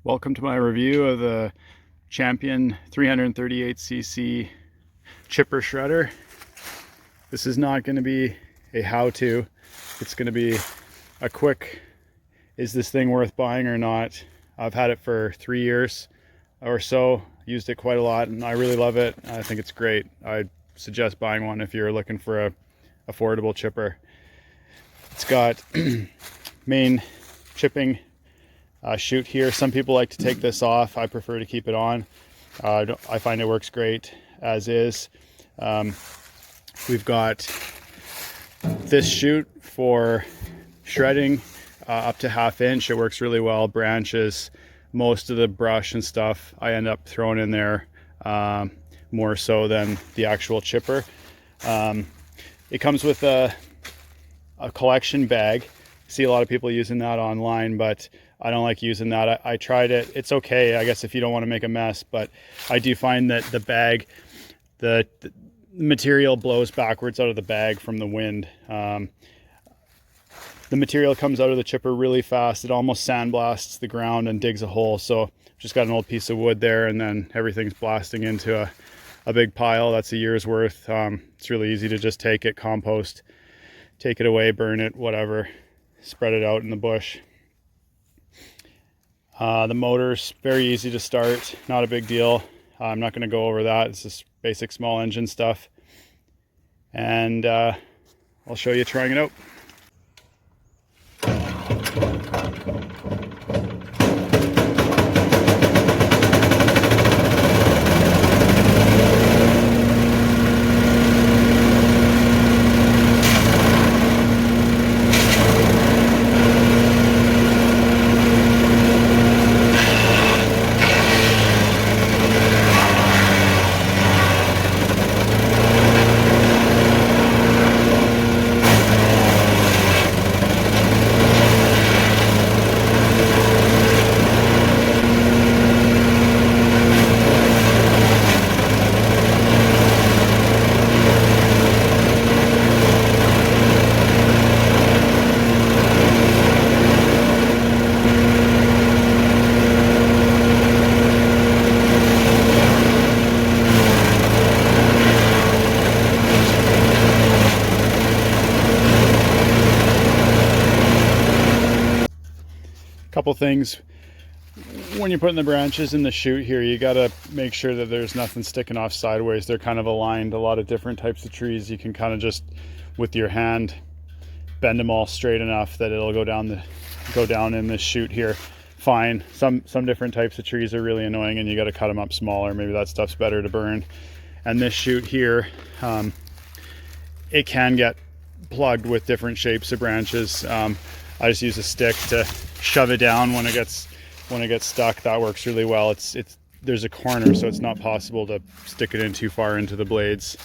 Welcome to my review of the Champion 338cc chipper shredder. This is not going to be a how-to. It's going to be a quick, is this thing worth buying or not? I've had it for 3 years or so, used it quite a lot, and I really love it. I think it's great. I suggest buying one if you're looking for a affordable chipper. It's got main chipping chute here. Some people like to take this off. I prefer to keep it on. I find it works great as is. We've got this chute for shredding up to 1/2 inch. It works really well. Branches, most of the brush and stuff I end up throwing in there, more so than the actual chipper. It comes with a collection bag. See a lot of people using that online, but I don't like using that. I tried it. It's okay, I guess, if you don't want to make a mess, but I do find that the bag, the material blows backwards out of the bag from the wind. The material comes out of the chipper really fast. It almost sandblasts the ground and digs a hole. So just got an old piece of wood there, and then everything's blasting into a big pile. That's a year's worth. It's really easy to just take it, compost, take it away, burn it, whatever, spread it out in the bush. The motor's very easy to start, not a big deal. I'm not going to go over that. It's just basic small engine stuff. And I'll show you trying it out. Couple things when you're putting the branches in the chute here, you got to make sure that there's nothing sticking off sideways. They're kind of aligned. A lot of different types of trees, you can kind of just with your hand bend them all straight enough that it'll go down in this chute here fine. Some different types of trees are really annoying, and you got to cut them up smaller. Maybe that stuff's better to burn. And this chute here, it can get plugged with different shapes of branches. I just use a stick to shove it down when it gets stuck. That works really well. There's a corner, so it's not possible to stick it in too far into the blades.